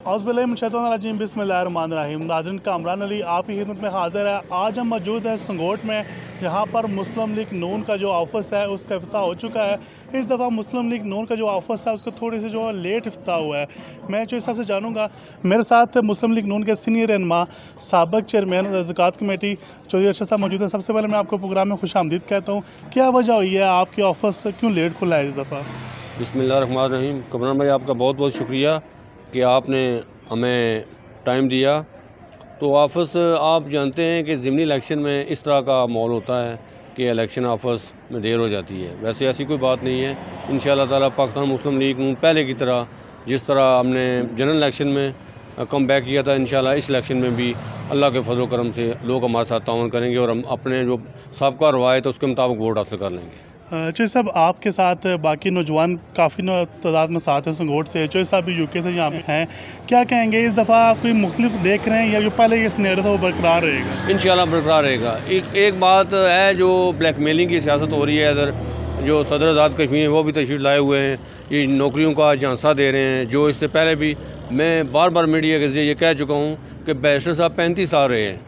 औज़ुबिल्लाहिमिनश्शैतानिर्रजीम बिस्मिल्लाहिर्रहमानिर्रहीम। नाज़रीन, कामरान अली आपकी खिदमत में हाज़िर है। आज हम मौजूद हैं संगोट में, जहाँ पर मुस्लिम लीग नून का जो ऑफिस है उसका इफ्तिताह हो चुका है। इस दफ़ा मुस्लिम लीग नून का जो ऑफिस है उसको थोड़ी सी जो लेट इफ्तिताह हुआ है। मैं जो सबसे जानूँगा, मेरे साथ मुस्लिम लीग नून के सीनियर रहनुमा साबिक़ चेयरमैन ज़कात कमेटी चौधरी अरशद साहब मौजूद हैं। सबसे पहले मैं आपको प्रोग्राम में खुशामदीद कहता हूँ। क्या वजह हुई है आपके ऑफिस क्यों लेट खुला है इस दफ़ा? बिस्मिल्लाहिर्रहमानिर्रहीम। कमरान भाई, आपका बहुत बहुत शुक्रिया कि आपने हमें टाइम दिया। तो ऑफिस, आप जानते हैं कि ज़िमनी इलेक्शन में इस तरह का माहौल होता है कि इलेक्शन ऑफिस में देर हो जाती है। वैसे ऐसी कोई बात नहीं है। इंशाअल्लाह ताला पाकिस्तान मुस्लिम लीग नून पहले की तरह, जिस तरह हमने जनरल इलेक्शन में कम बैक किया था, इंशाअल्लाह इस इलेक्शन में भी अल्लाह के फजल करम से लोग हमारे साथ ताउन करेंगे और हम अपने जो साबका रवायत है उसके मुताबिक वोट हासिल कर लेंगे। चौधरी साहब, आपके साथ बाकी नौजवान काफ़ी तादाद में साथ हैं संगोट से। चौधरी साहब भी यूके से यहाँ पे हैं। क्या कहेंगे, इस दफ़ा आप कोई मुख्तलिफ देख रहे हैं या जो पहले ये सिनेरियो था वो बरकरार रहेगा? इंशाअल्लाह बरकरार रहेगा। एक बात है, जो ब्लैकमेलिंग की सियासत हो रही है इधर, जो सदर आज़ाद कश्मीर है वो भी तशरीफ़ लाए हुए हैं, ये नौकरियों का झांसा दे रहे हैं। जो इससे पहले भी मैं बार बार मीडिया के ज़रिए ये कह चुका हूँ कि बैरिस्टर साहब 35 साल रहे हैं।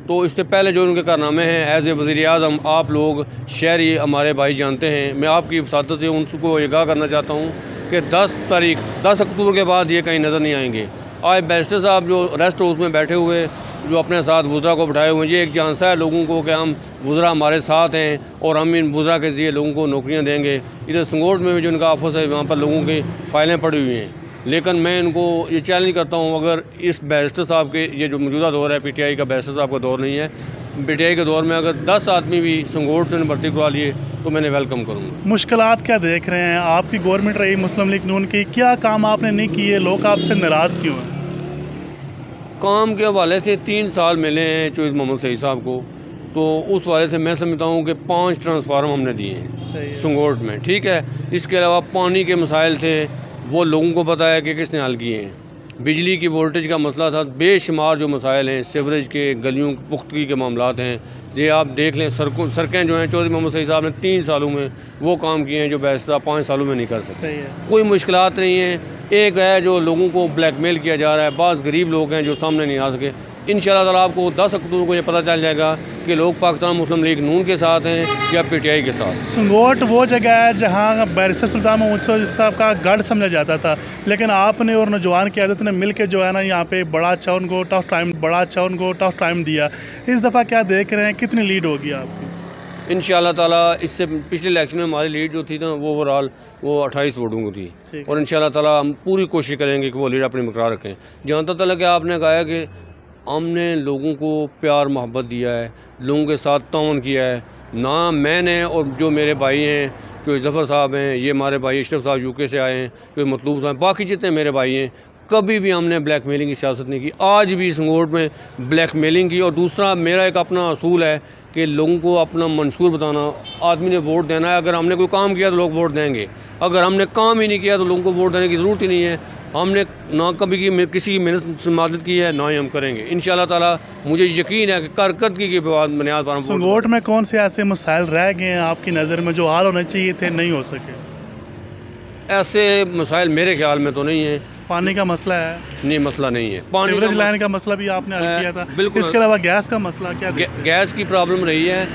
तो इससे पहले जो उनके कारनामे हैं एज़ ए वज़ीर आज़म, आप लोग शहरी हमारे भाई जानते हैं। मैं आपकी वसादत से उनको आगाह करना चाहता हूँ कि 10 अक्टूबर के बाद ये कहीं नज़र नहीं आएंगे। आज बैरिस्टर साहब जो रेस्ट हाउस में बैठे हुए, जो अपने साथ वज़रा को बिठाए हुए हैं, ये एक झांसा है लोगों को कि हम वज़रा हमारे साथ हैं और हम इन वज़रा के ज़रिए लोगों को नौकरियाँ देंगे। इधर संगोट में भी जो उनका ऑफिस है वहाँ पर लोगों की फ़ाइलें पड़ी हुई हैं। लेकिन मैं इनको ये चैलेंज करता हूँ, अगर इस बैरिस्टर साहब के, ये जो मौजूदा दौर है पीटीआई का, बैरिस्टर साहब का दौर नहीं है, पीटीआई के दौर में अगर 10 आदमी भी संगोट से भर्ती करवा लिए तो मैंने वेलकम करूँगा। मुश्किलात क्या देख रहे हैं? आपकी गवर्नमेंट रही मुस्लिम लीग नून की, क्या काम आपने नहीं किए, लोग आपसे नाराज़ क्यों हैं? काम के हवाले से 3 साल मिले हैं चौधरी मोहम्मद सईद साहब को, तो उस वाले से मैं समझता हूँ कि 5 ट्रांसफार्म हमने दिए हैं संगोट में, ठीक है। इसके अलावा पानी के मसाइल थे, वो लोगों को पता है कि किसने हल किए हैं। बिजली की वोल्टेज का मसला था, बेशुमार जो मसाइल हैं, सीवरेज के, गलियों पुख्तगी के मामलात हैं, ये आप देख लें। सड़कें जो हैं चौधरी मोहम्मद सईद साहब ने 3 सालों में वो काम किए हैं जो बैरिस्टर साहब 5 सालों में नहीं कर सकते। कोई मुश्किलात नहीं है। एक है जो लोगों को ब्लैकमेल किया जा रहा है, बाज़ गरीब लोग हैं जो सामने नहीं आ सके। इंशाअल्लाह ताला आपको 10 अक्टूबर को ये पता चल जाएगा कि लोग पाकिस्तान मुस्लिम लीग नून के साथ हैं या पीटीआई के साथ। संगोट वो जगह है जहाँ बैरिस्टर सुल्तान महमूद साहब का गढ़ समझा जाता था, लेकिन आपने और नौजवान क़यादत ने मिल के जो है ना यहाँ पे बड़ा अच्छा उनको टफ टाइम दिया। इस दफ़ा क्या देख रहे हैं, कितनी लीड होगी आपकी? इंशाअल्लाह ताला इससे पिछले इलेक्शन में हमारी लीड जो थी ना, वो ओवरऑल वो 28 वोटों को थी, और इंशाअल्लाह ताला हम पूरी कोशिश करेंगे कि वो लीड अपनी बरकरार रखें। जहाँ तक कि आपने कहा है कि हमने लोगों को प्यार मोहब्बत दिया है, लोगों के साथ ताउन किया है ना। मैंने और जो मेरे भाई हैं, जो जफ़र साहब हैं, ये हमारे भाई अशरफ साहब यूके से आए हैं, जो मतलूब साहब, बाकी जितने मेरे भाई हैं, कभी भी हमने ब्लैकमेलिंग की सियासत नहीं की। आज भी संगोट में ब्लैकमेलिंग की। और दूसरा, मेरा एक अपना असूल है कि लोगों को अपना मंशूर बताना। आदमी ने वोट देना है, अगर हमने कोई काम किया तो लोग वोट देंगे, अगर हमने काम ही नहीं किया तो लोगों को वोट देने की ज़रूरत ही नहीं है। हमने ना कभी किसी की मेहनत से मदद की है, ना ही हम करेंगे। इंशाअल्लाह ताला मुझे यकीन है कि कारकर्दगी की बुनियाद पर संगोट में कौन से ऐसे मसाइल रह गए हैं आपकी नज़र में जो हल होने चाहिए थे, नहीं हो सके? ऐसे मसाइल मेरे ख्याल में तो नहीं है। पानी का मसला है? नहीं, मसला नहीं है। पानी सीवरेज लाइन का मसला भी आपने हल किया था। बिल्कुल। इसके अलावा गैस का मसला क्या? गैस की प्रॉब्लम रही है,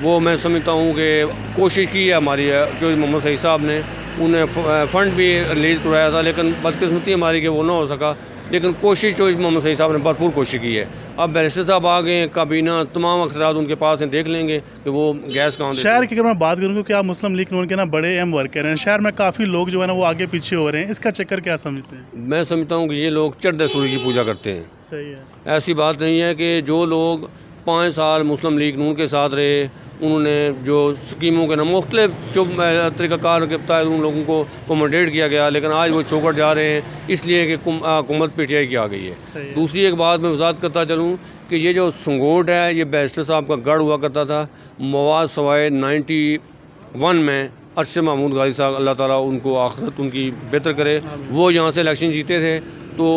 वो मैं समझता हूँ कि कोशिश की है हमारी जो मोहम्मद सईद साहब ने, उन्हें फ़ंड भी रिलीज़ करवाया था, लेकिन बदकिस्मती हमारी कि वो ना हो सका। लेकिन कोशिश जो मोहम्मद सईद साहब ने भरपूर कोशिश की है। अब बैरिस्टर साहब आ गए, काबीना तमाम अख्तियारात उनके पास हैं, देख लेंगे कि वो गैस कहाँ। शहर की अगर मैं बात करूँ कि आप मुस्लिम लीग नून के ना बड़े अहम वर्कर हैं, शहर में काफ़ी लोग जो है ना वो आगे पीछे हो रहे हैं, इसका चक्कर क्या समझते हैं? मैं समझता हूँ कि ये लोग चढ़ते सूर्य की पूजा करते हैं। सही है। ऐसी बात नहीं है कि जो लोग 5 साल मुस्लिम लीग नून के साथ रहे, उन्होंने जो स्कीमों के ना मुख्तलिफ जो तरीक़ाकार के तहत उन लोगों को अकोमोडेट किया गया, लेकिन आज वो छोड़ जा रहे हैं इसलिए कि हुकूमत पीटीआई की आ गई है। दूसरी एक बात मैं वज़ाहत करता चलूँ कि ये जो संगोट है, ये बैरिस्टर साहब का गढ़ हुआ करता था। मवाद सवाए 91 में अरशद महमूद गाजी साहब, अल्लाह ताला उनको आखिरत उनकी बेहतर करे, वो यहाँ से इलेक्शन जीते थे तो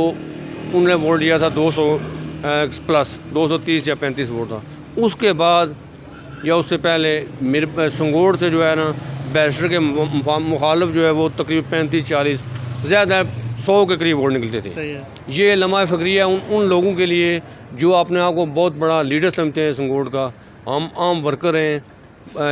उन्होंने वोट दिया था 200 प्लस 230 या 35 वोट था। उसके बाद या उससे पहले मेरे संगोट से जो है ना बैरिस्टर के मुखालिफ जो है वो तकरीबन 35-40 ज़्यादा 100 के करीब वोट निकलते थे। सही है। ये लम्हा फ़क्री है उन लोगों के लिए जो अपने आप को बहुत बड़ा लीडर समझते हैं संगोट का। हम आम वर्कर हैं।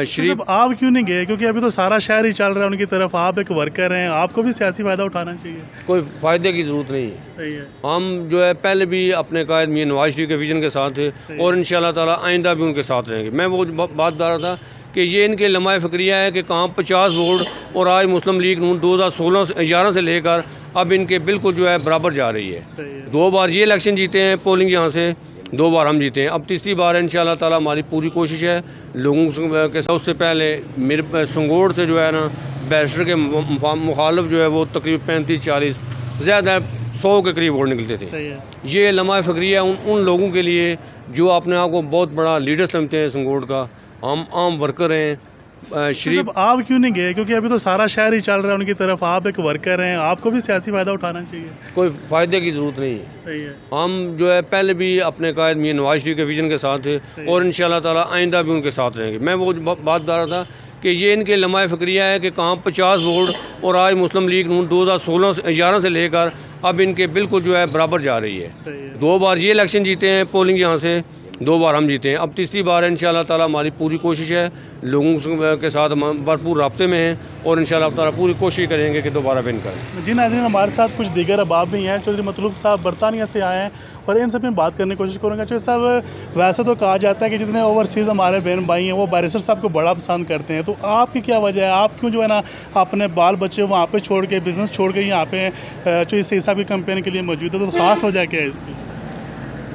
शरीफ तो आप क्यों नहीं गए? क्योंकि अभी तो सारा शहर ही चल रहा है उनकी तरफ, आप एक वर्कर हैं, आपको भी सियासी फ़ायदा उठाना चाहिए। कोई फ़ायदे की ज़रूरत नहीं है। सही है। हम जो है पहले भी अपने कायद मियां नवाज शरीफ के विजन के साथ थे और इंशाल्लाह ताला आइंदा भी उनके साथ रहेंगे। मैं वो बात बता रहा था कि ये इनके लम्हा फ़क्रिया है कि कहाँ 50 वोट और आज मुस्लिम लीग नून 2011 से लेकर अब इनके बिल्कुल जो है बराबर जा रही है। 2 बार ये इलेक्शन जीते हैं पोलिंग यहाँ से, 2 बार हम जीते हैं, अब तीसरी बार है। इंशाल्लाह ताला हमारी पूरी कोशिश है लोगों के साथ। उससे पहले मेरे संगोट से जो है ना बैरिस्टर के मुखालिफ जो है वो तकरीबन 35-40 ज़्यादा 100 के करीब वोट निकलते थे। सही है। ये लम्हा फ़क्री है उन लोगों के लिए जो अपने आप को बहुत बड़ा लीडर समझते हैं संगोट का। हम आम वर्कर हैं। शरीफ तो आप क्यों नहीं गए? क्योंकि अभी तो सारा शहर ही चल रहा है उनकी तरफ, आप एक वर्कर हैं, आपको भी सियासी फ़ायदा उठाना चाहिए। कोई फ़ायदे की ज़रूरत नहीं है। सही है। हम जो है पहले भी अपने कायद मियां नवाज शरीफ के विजन के साथ थे और इंशाल्लाह ताला आइंदा भी उनके साथ रहेंगे। मैं वो बात बता रहा था कि ये इनके लम्हा फ़क्रिया है कि कहाँ 50 वोट और आज मुस्लिम लीग नून 2011 से लेकर अब इनके बिल्कुल जो है बराबर जा रही है। 2 बार ये इलेक्शन जीते हैं पोलिंग यहाँ से, 2 बार हम जीते हैं, अब तीसरी बार है। इंशाल्लाह ताला हमारी पूरी कोशिश है लोगों के साथ हम भरपूर राब्ते में हैं और इंशाल्लाह ताला पूरी कोशिश करेंगे कि दोबारा विन करें। जी नाज़रीन, हमारे साथ कुछ दीगर अहबाब भी हैं। चौधरी मतलूब साहब बरतानिया से आए हैं और इनसे मैं बात करने की कोशिश करूँगा। चौधरी साहब, वैसे तो कहा जाता है कि जितने ओवरसीज़ हमारे बहन भाई हैं वो बैरिस्टर साहब को बड़ा पसंद करते हैं, तो आपकी क्या वजह है? आप क्यों जो है ना अपने बाल बच्चे वहाँ पर छोड़ के, बिज़नेस छोड़ के यहाँ पे चौधरी सईद साहब की कैंपेन के लिए मौजूद है, तो ख़ास वजह क्या है इसकी?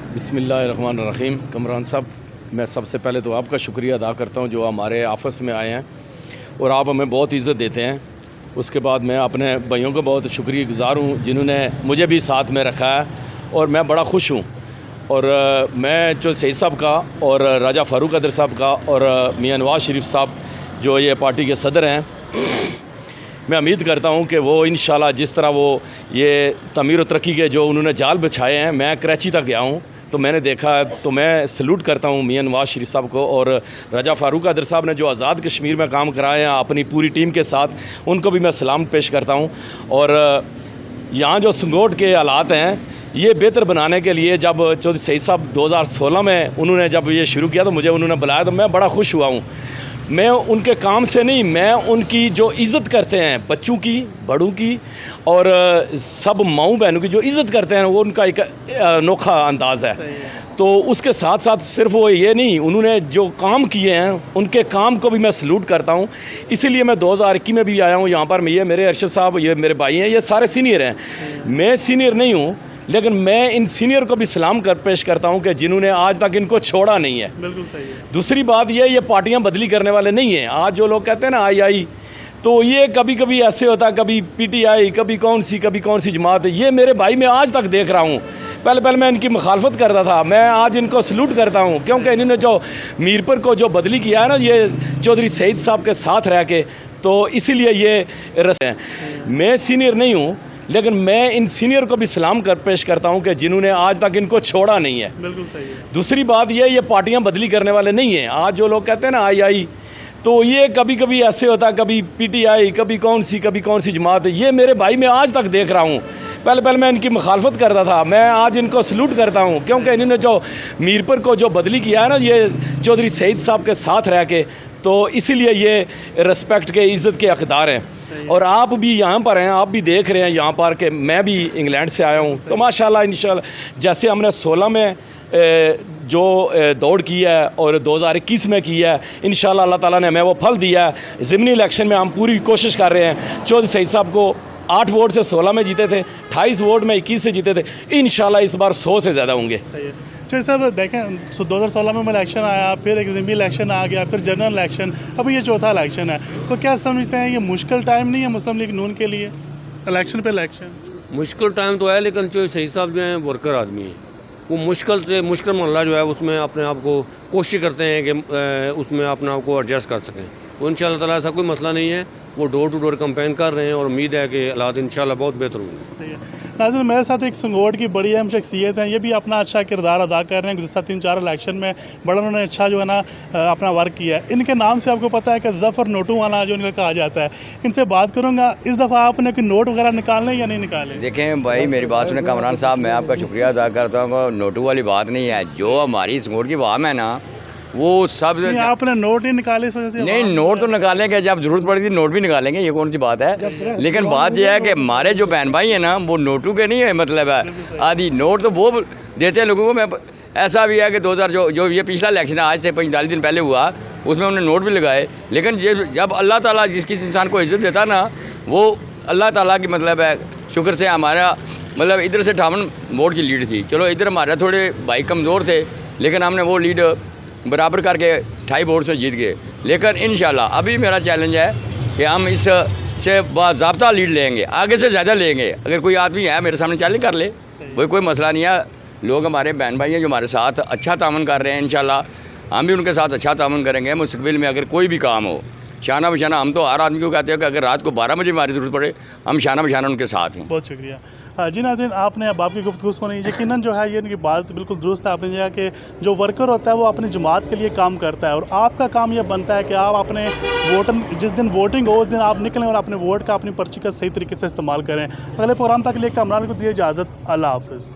बिस्मिल्लाहिर्रहमानिर्रहीम। कमरान साहब, मैं सबसे पहले तो आपका शुक्रिया अदा करता हूं जो हमारे ऑफ़िस में आए हैं और आप हमें बहुत इज़्ज़त देते हैं। उसके बाद मैं अपने भाइयों का बहुत शुक्रगुज़ार हूं जिन्होंने मुझे भी साथ में रखा है और मैं बड़ा खुश हूं। और मैं जो सईद साहब का और राजा फ़ारूक अदर साहब का और मियां नवाज शरीफ साहब जो ये पार्टी के सदर हैं, मैं उम्मीद करता हूं कि वो इंशाल्लाह जिस तरह वो ये तमीर व तरक्की के जो उन्होंने जाल बिछाए हैं, मैं कराची तक गया हूं तो मैंने देखा, तो मैं सल्यूट करता हूं मियां नवाज शरीफ साहब को और राजा फ़ारूक अदर साहब ने जो आज़ाद कश्मीर में काम कराए हैं अपनी पूरी टीम के साथ, उनको भी मैं सलाम पेश करता हूं। और यहाँ जो संगोट के हालात हैं ये बेहतर बनाने के लिए जब चौधरी सईद साहब 2016 में उन्होंने जब ये शुरू किया तो मुझे उन्होंने बुलाया तो मैं बड़ा खुश हुआ हूँ। मैं उनके काम से नहीं, मैं उनकी जो इज़्ज़त करते हैं बच्चों की, बड़ों की और सब माऊँ बहनों की जो इज़्ज़त करते हैं वो उनका एक अनोखा अंदाज़ है। तो उसके साथ साथ सिर्फ वो ये नहीं, उन्होंने जो काम किए हैं उनके काम को भी मैं सल्यूट करता हूँ। इसीलिए मैं 2021 में भी आया हूँ यहाँ पर। ये मेरे अरशद साहब, ये मेरे भाई हैं, ये सारे सीनियर हैं। मैं सीनियर नहीं हूँ लेकिन मैं इन सीनियर को भी सलाम पेश करता हूं कि जिन्होंने आज तक इनको छोड़ा नहीं है। बिल्कुल सही है। दूसरी बात ये पार्टियां बदली करने वाले नहीं हैं। आज जो लोग कहते हैं ना आई, तो ये कभी कभी ऐसे होता है, कभी पीटीआई, कभी कौन सी जमात है। ये मेरे भाई मैं आज तक देख रहा हूँ। पहले मैं इनकी मुखालफत करता था, मैं आज इनको सल्यूट करता हूँ क्योंकि इन्होंने जो मीरपुर को जो बदली किया है ना ये चौधरी सईद साहब के साथ रह के, तो इसीलिए ये रस है। मैं सीनियर नहीं हूँ लेकिन मैं इन सीनियर को भी सलाम पेश करता हूं कि जिन्होंने आज तक इनको छोड़ा नहीं है। बिल्कुल सही है। दूसरी बात ये पार्टियां बदली करने वाले नहीं हैं। आज जो लोग कहते हैं ना आई, तो ये कभी कभी ऐसे होता है, कभी पीटीआई, कभी कौन सी जमात है। ये मेरे भाई मैं आज तक देख रहा हूँ। पहले मैं इनकी मुखालफत करता था, मैं आज इनको सल्यूट करता हूँ क्योंकि इन्होंने जो मीरपुर को जो बदली किया है ना ये चौधरी सईद साहब के साथ रह के, तो इसीलिए ये रिस्पेक्ट के, इज़्ज़त के हकदार हैं। और आप भी यहाँ पर हैं, आप भी देख रहे हैं यहाँ पर कि मैं भी इंग्लैंड से आया हूँ। तो माशाल्लाह इंशाल्लाह जैसे हमने 16 में जो दौड़ की है और 2021 में की है, इंशाल्लाह अल्लाह ताला ने हमें वो फल दिया है। ज़िमनी इलेक्शन में हम पूरी कोशिश कर रहे हैं। चौधरी सईद साहब को 8 वोट से 16 में जीते थे, 28 वोट में 21 से जीते थे। इंशाल्लाह इस बार 100 से ज़्यादा होंगे। तो सब देखें, 2016 में इलेक्शन आया, फिर एक ज़िमनी इलेक्शन आ गया, फिर जनरल इलेक्शन, अब ये चौथा इलेक्शन है। तो क्या समझते हैं ये मुश्किल टाइम नहीं है मुस्लिम लीग नून के लिए? इलेक्शन पे इलेक्शन मुश्किल टाइम तो है, लेकिन जो सही साहब जो हैं वर्कर आदमी हैं, वो मुश्किल से मुश्किल मामला जो है उसमें अपने आप को कोशिश करते हैं कि उसमें अपने आप को एडजस्ट कर सकें। तो इंशाअल्लाह ताला ऐसा कोई मसला नहीं है। वो डोर टू डोर कैंपेन कर रहे हैं और उम्मीद है कि हालात इंशाल्लाह बहुत बेहतर होंगे। सही है। नाज़रीन, मेरे साथ एक संगोट की बड़ी अहम शख्सियत है, ये भी अपना अच्छा किरदार अदा कर रहे हैं। गुज़श्ता 3-4 इलेक्शन में बड़ा उन्होंने अच्छा जो है ना अपना वर्क किया है। इनके नाम से आपको पता है कि ज़फ़र नोटू वाला जो इनका कहा जाता है। इनसे बात करूँगा, इस दफ़ा आपने कोई नोट वगैरह निकालने या नहीं निकाले? देखें भाई, मेरी बात सुने कामरान साहब, मैं आपका शुक्रिया अदा करता हूँ। नोटू वाली बात नहीं है, जो हमारी संगोट की वाम है ना, वो सब नहीं, आपने नोट ही निकाले, इस वजह से नहीं, नोट तो निकालेंगे, जब ज़रूरत पड़ेगी नोट भी निकालेंगे, ये कौन सी बात है। लेकिन बात यह है कि हमारे जो बहन भाई हैं ना, वो नोटू के नहीं है, मतलब है आदि नोट तो वो देते हैं लोगों को। मैं ऐसा भी है कि 2000 जो ये पिछला इलेक्शन आज से 45 दिन पहले हुआ, उसमें उन्होंने नोट भी लगाए। लेकिन जब अल्लाह ताला जिस इंसान को इज़्ज़त देता ना, वो अल्लाह ताला की मतलब है शुक्र से हमारा मतलब इधर से 58 वोट की लीड थी। चलो इधर हमारे थोड़े भाई कमज़ोर थे, लेकिन हमने वो लीड बराबर करके 28 वोट से जीत गए। लेकिन इंशाल्लाह अभी मेरा चैलेंज है कि हम इस से बाज़ाब्ता लीड लेंगे, आगे से ज़्यादा लेंगे। अगर कोई आदमी है मेरे सामने चैलेंज कर ले, वही कोई मसला नहीं है। लोग हमारे बहन भाई हैं जो हमारे साथ अच्छा तामन कर रहे हैं, इंशाल्लाह हम भी उनके साथ अच्छा तामन करेंगे। मुस्तक़बिल में अगर कोई भी काम हो, शाना बशाना, हम तो हर आदमी को कहते हैं कि अगर रात को 12 बजे हमारी ज़रूरत पड़े, हम शाना बशाना उनके साथ हैं। बहुत शुक्रिया। जी नाज़रीन, आपने अब आपकी गुफ्तगू सुनी, यकीनन जो है ये इनकी बात बिल्कुल दुरुस्त है। आपने कहा कि जो वर्कर होता है वो अपनी जमात के लिए काम करता है, और आपका काम ये बनता है कि आप अपने वोटर जिस दिन वोटिंग हो उस दिन आप निकलें और अपने वोट का, अपनी पर्ची का सही तरीके से इस्तेमाल करें। अगले प्रोग्राम तक के लिए कामरान को दिए इजाज़त। अल्लाह हाफ़िज़।